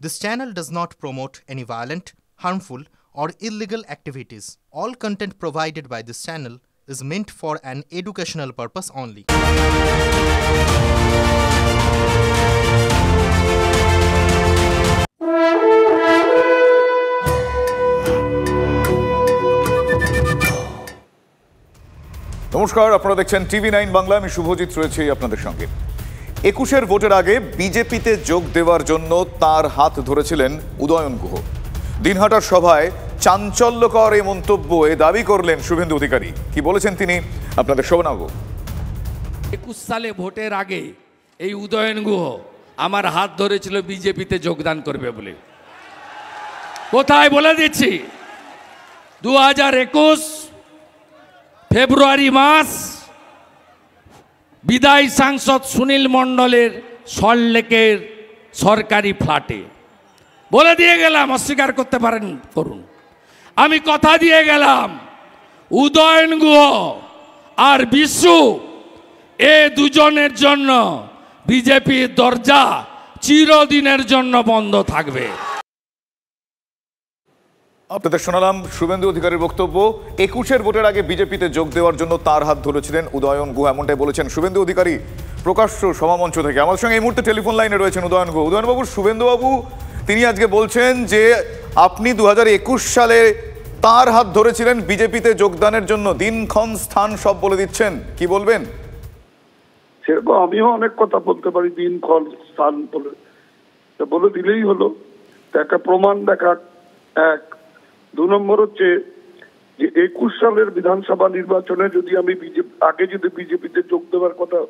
This channel does not promote any violent, harmful, or illegal activities. All content provided by this channel is meant for an educational purpose only. নমস্কার, আপনারা দেখছেন টিভি9 বাংলা। আমি শুভজিৎ রয়েছি আপনাদের সঙ্গে। ২১-এর ভোটের আগে বিজেপিতে যোগ দেওয়ার জন্য তার হাত ধরেছিলেন উদয়ন গুহ। দিনহাটার সভায় চাঞ্চল্যকর এই মন্তব্যে দাবি করলেন শুভেন্দু অধিকারী। কি বলেছেন তিনি আপনাদের শোনাবো। ২১ সালে ভোটের আগে এই উদয়ন গুহ আমার হাত ধরেছিল বিজেপিতে যোগদান করবে বলে। কোথায় বলে দিচ্ছি, 2021 ফেব্রুয়ারি মাস বিদায়ী সাংসদ সুনীল মণ্ডলের সল্টলেকের সরকারি ফ্ল্যাটে বলে দিয়ে গেলাম, অস্বীকার করতে পারেন করুন, আমি কথা দিয়ে গেলাম উদয়ন গুহ আর বিশু এ দুজনের জন্য বিজেপির দরজা চিরদিনের জন্য বন্ধ থাকবে। আপনাদের শোনালাম শুভেন্দু অধিকারীর বক্তব্য। ২১-এর ভোটের আগে বিজেপিতে যোগ দেওয়ার জন্য তার হাত ধরেছিলেন উদয়ন গুহ, এমনটাই বলেছেন শুভেন্দু অধিকারী প্রকাশ্য সভামঞ্চ থেকে। আমাদের সঙ্গে এই মুহূর্তে টেলিফোন লাইনে রয়েছেন উদয়ন গুহ। উদয়নবাবু, শুভেন্দুবাবু তিনি আজকে বলছেন যে আপনি 2021 সালে তার হাত ধরেছিলেন বিজেপিতে যোগদানের জন্য, দিনক্ষণ স্থান সব বলে দিচ্ছেন, কি বলবেন? সেরকম আমিও অনেক কথা বলতে পারি, দিনক্ষণ স্থান বলে দিলেই হলো। একটা প্রমাণ দেখা এক। 2 নম্বর হচ্ছে যে 21 সালের বিধানসভা নির্বাচনে যদি আমি আগে যদি বিজেপিতে যোগ দেওয়ার কথা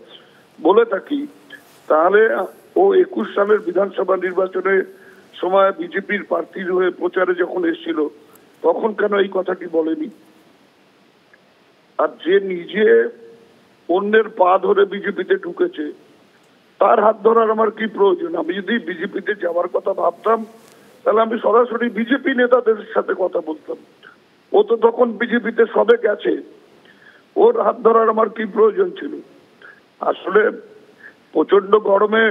বলে থাকি, তাহলে ও 21 সালের বিধানসভা নির্বাচনে সময় বিজেপির প্রার্থীর হয়ে প্রচারে যখন এসেছিল তখন কেন এই কথাটি বলেনি? আর যে নিজে অন্যের পা ধরে বিজেপিতে ঢুকেছে তার হাত ধরার আমার কি প্রয়োজন? আমি যদি বিজেপিতে যাওয়ার কথা ভাবতাম তাহলে আমি সরাসরি বিজেপি নেতাদের সাথে কথা বলতাম। ও তো তখন বিজেপিতে সবে গেছে, ওর হাত ধরার আমার কি প্রয়োজন ছিল? আসলে প্রচন্ড গরমে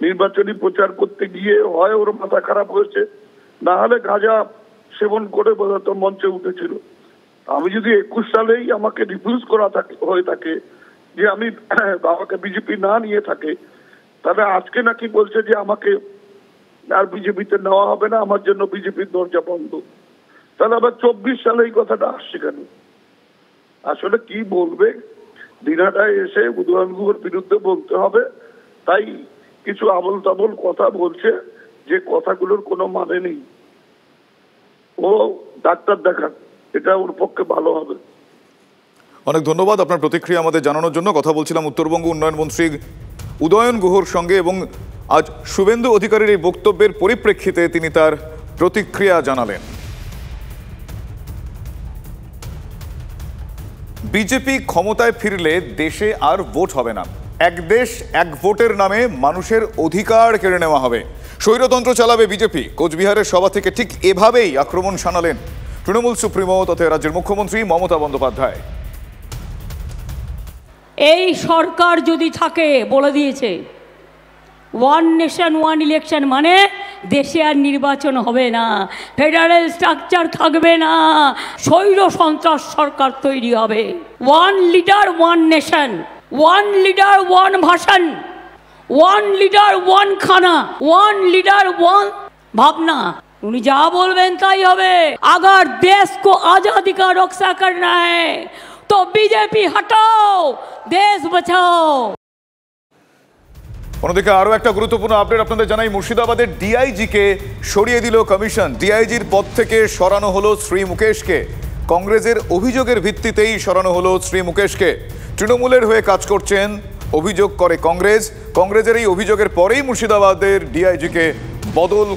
নির্বাচনী প্রচার করতে গিয়ে হয় ওর মাথা খারাপ হয়েছে, না হলে গাঁজা সেবন করে বোধহয় মঞ্চে উঠেছিল। আমি যদি 21 সালেই আমাকে রিফিউজ করা হয়ে থাকে যে আমি বাবাকে বিজেপি না নিয়ে থাকে, তাহলে আজকে নাকি বলছে যে আমাকে আর বিজেপিতে নেওয়া হবে না, আমার জন্য বিজেপির দরজা বন্ধ। তাহলে আবার 24 সালে এই কথাটা আসছে কেন? আসলে কি বলবে? দিনহাটায় এসে উদয়ন গুহর বিরুদ্ধে বলতে হবে, তাই কিছু আবল তাবল কথা বলছে, যে কথাগুলোর কোনো মানে নেই। ও ডাক্তার দেখান, এটা ওর পক্ষে ভালো হবে। অনেক ধন্যবাদ আপনার প্রতিক্রিয়া আমাদের জানানোর জন্য। কথা বলছিলাম উত্তরবঙ্গ উন্নয়ন মন্ত্রী উদয়ন গুহর সঙ্গে, এবং আজ শুভেন্দু অধিকারীর এই বক্তব্যের পরিপ্রেক্ষিতে তিনি তার প্রতিক্রিয়া জানালেন। বিজেপি ক্ষমতায় ফিরলে দেশে আর ভোট হবে না, এক দেশ এক ভোটের নামে মানুষের অধিকার কেড়ে নেওয়া হবে, স্বৈরতন্ত্র চালাবে বিজেপি। কোচবিহারের সভা থেকে ঠিক এভাবেই আক্রমণ শানালেন তৃণমূল সুপ্রিমো তথা রাজ্যের মুখ্যমন্ত্রী মমতা বন্দ্যোপাধ্যায়। এই সরকার যদি থাকে, বলে দিয়েছে 1 নেশন 1 ইলেকশন, মানে দেশে আর নির্বাচন হবে না, ফেডারেল স্ট্রাকচার থাকবে না, স্বৈর সন্ত্রাস সরকার তৈরি হবে। 1 লিডার 1 নেশন, 1 লিডার 1 ভাষণ, 1 লিডার 1 খানা, 1 লিডার 1 ভাবনা। उन्हें जा बोलবেন তাই হবে। अगर देश को आजादी का रक्षा करना है तो बीजेपी हटाओ, देश बचाओ। অন্যদিকে আরো একটা গুরুত্বপূর্ণ আপডেট আপনাদের জানাই। মুর্শিদাবাদের ডিআইজি কে সরিয়ে দিল কমিশন। ডিআইজির পদ থেকে সরানো হলো শ্রী মুকেশকে। কংগ্রেসের অভিযোগের ভিত্তিতেই সরানো হলো শ্রী মুকেশকে। তৃণমূলের হয়ে কাজ করছেন অভিযোগ করে কংগ্রেস। কংগ্রেসের এই অভিযোগের পরেই মুর্শিদাবাদের ডিআইজি কে বদল।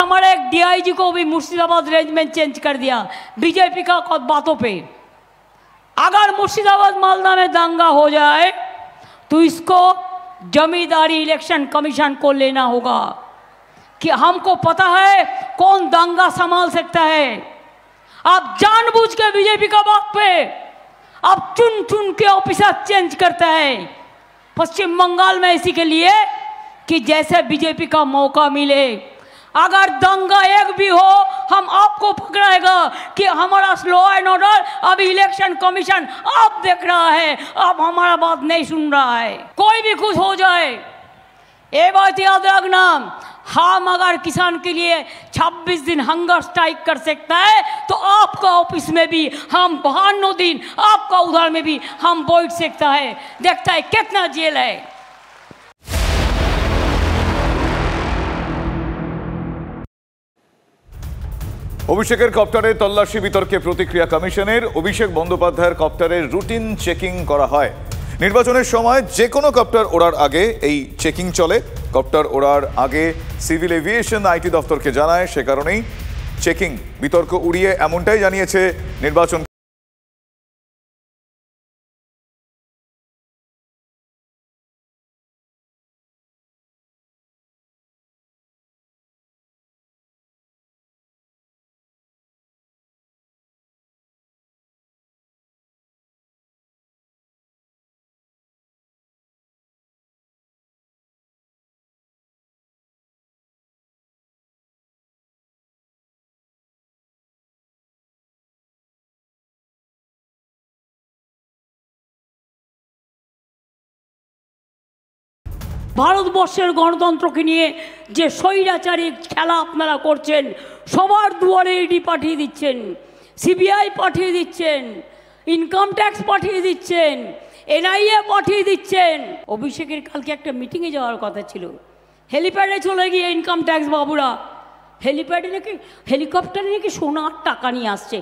हमारे एक डीआईजी को भी मुर्शिदाबाद रेंज में चेंज कर दिया बीजेपी का बातों पे। अगर मुर्शिदाबाद मालदा में दंगा हो जाए तो इसको जमींदारी इलेक्शन कमीशन को लेना होगा कि हमको पता है कौन दंगा संभाल सकता है। आप जानबूझ के बीजेपी का बात पे आप चुन चुन के ऑफिसर चेंज करता है पश्चिम बंगाल में, इसी के लिए कि जैसे बीजेपी का मौका मिले, अगर दंगा एक भी हो हम आपको पकड़ाएगा कि हमारा लॉ एंड ऑर्डर अभी इलेक्शन कमीशन आप देख रहा है, आप हमारा बात नहीं सुन रहा है। कोई भी खुश हो जाए, ये बात याद रखना, हम अगर किसान के लिए 26 दिन हंगर स्ट्राइक कर सकता है तो आपका ऑफिस में भी हम 52 दिन, आपका उधर में भी हम बैठ सकता है। देखता है कितना जेल है। অভিষেকের কপ্টারে তল্লাশি বিতর্কে প্রতিক্রিয়া কমিশনের। অভিষেক বন্দ্যোপাধ্যায়ের কপ্টারের রুটিন চেকিং করা হয়। নির্বাচনের সময় যে কোনো কপ্টার ওড়ার আগে এই চেকিং চলে। কপ্টার ওড়ার আগে সিভিল এভিয়েশন আইটি দপ্তরকে জানায়, সে কারণেই চেকিং। বিতর্ক উড়িয়ে এমনটাই জানিয়েছে নির্বাচন। ভারতবর্ষের গণতন্ত্রকে নিয়ে যে স্বৈরাচারী খেলা আপনারা করছেন, সবার দুয়ারে ইডি পাঠিয়ে দিচ্ছেন, সিবিআই পাঠিয়ে দিচ্ছেন, ইনকাম ট্যাক্স পাঠিয়ে দিচ্ছেন, এনআইএ পাঠিয়ে দিচ্ছেন। অভিষেকের কালকে একটা মিটিংয়ে যাওয়ার কথা ছিল, হেলিপ্যাডে চলে গিয়ে ইনকাম ট্যাক্স বাবুরা হেলিপ্যাডে নাকি হেলিকপ্টারে নাকি সোনার টাকা নিয়ে আসছে।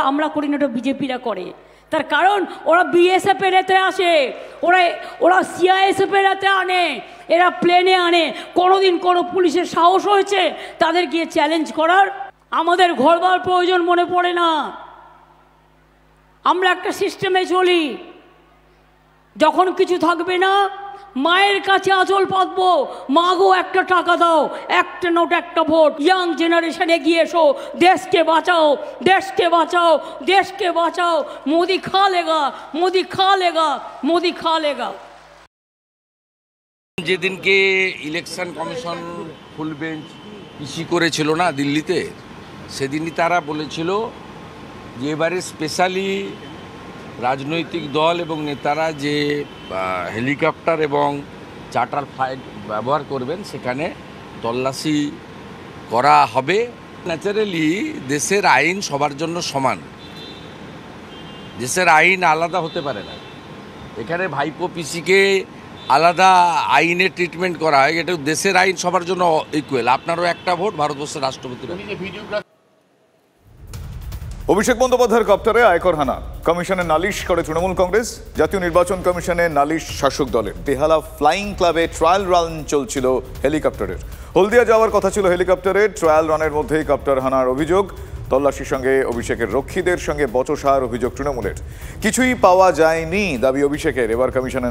আমরা করি না, ওটা বিজেপিরা করে। তার কারণ ওরা বিএসএফ এর এতে আসে, ওরা সিআইএসএফ এর এতে আনে, এরা প্লেনে আনে। কোনোদিন কোনো পুলিশের সাহস হয়েছে তাদের গিয়ে চ্যালেঞ্জ করার? আমাদের ঘরবার প্রয়োজন মনে পড়ে না। আমরা একটা সিস্টেমে চলি, যখন কিছু থাকবে না মায়ের কাছে আঁচল পাতবো, মা গো একটা টাকা দাও, একটা নোট একটা ভোট। ইয়াং জেনারেশন এগিয়ে এসো, দেশকে বাঁচাও, দেশকে বাঁচাও, দেশকে বাঁচাও। মোদি খা লেগা, মোদি খা লেগা, মোদি খা লেগা। যেদিনকে ইলেকশন কমিশন ফুল বেঞ্চ ইস্যু করেছিল না দিল্লিতে, সেদিনই তারা বলেছিল যে এবারে স্পেশালি রাজনৈতিক দল এবং নেতারা যে হেলিকপ্টার এবং চার্টার ফ্লাইট ব্যবহার করবেন সেখানে তল্লাশি করা হবে। ন্যাচারালি দেশের আইন সবার জন্য সমান, দেশের আইন আলাদা হতে পারে না। এখানে ভাইপো পিসিকে আলাদা আইনে ট্রিটমেন্ট করা হয়, এটা দেশের আইন সবার জন্য ইকুয়াল। আপনারও একটা ভোট, ভারতবর্ষের রাষ্ট্রপতির। অভিষেক বন্দ্যোপাধ্যায়ের কপ্টারে আয়কর হানা, কমিশনে নালিশ করে তৃণমূল কংগ্রেস। জাতীয় নির্বাচন কমিশনে নালিশ শাসক দলের। বেহালা ফ্লাইং ক্লাবে ট্রায়াল রান চলছিল হেলিকপ্টারের। হলদিয়া যাওয়ার কথা ছিল হেলিকপ্টারের, ট্রায়াল রানের মধ্যেই কপ্টার হানার অভিযোগ। তল্লাশির সঙ্গে অভিষেকের রক্ষীদের সঙ্গে বচসার অভিযোগ তৃণমূলের। কিছুই পাওয়া যায়নি দাবি অভিষেকের। এবার কমিশনে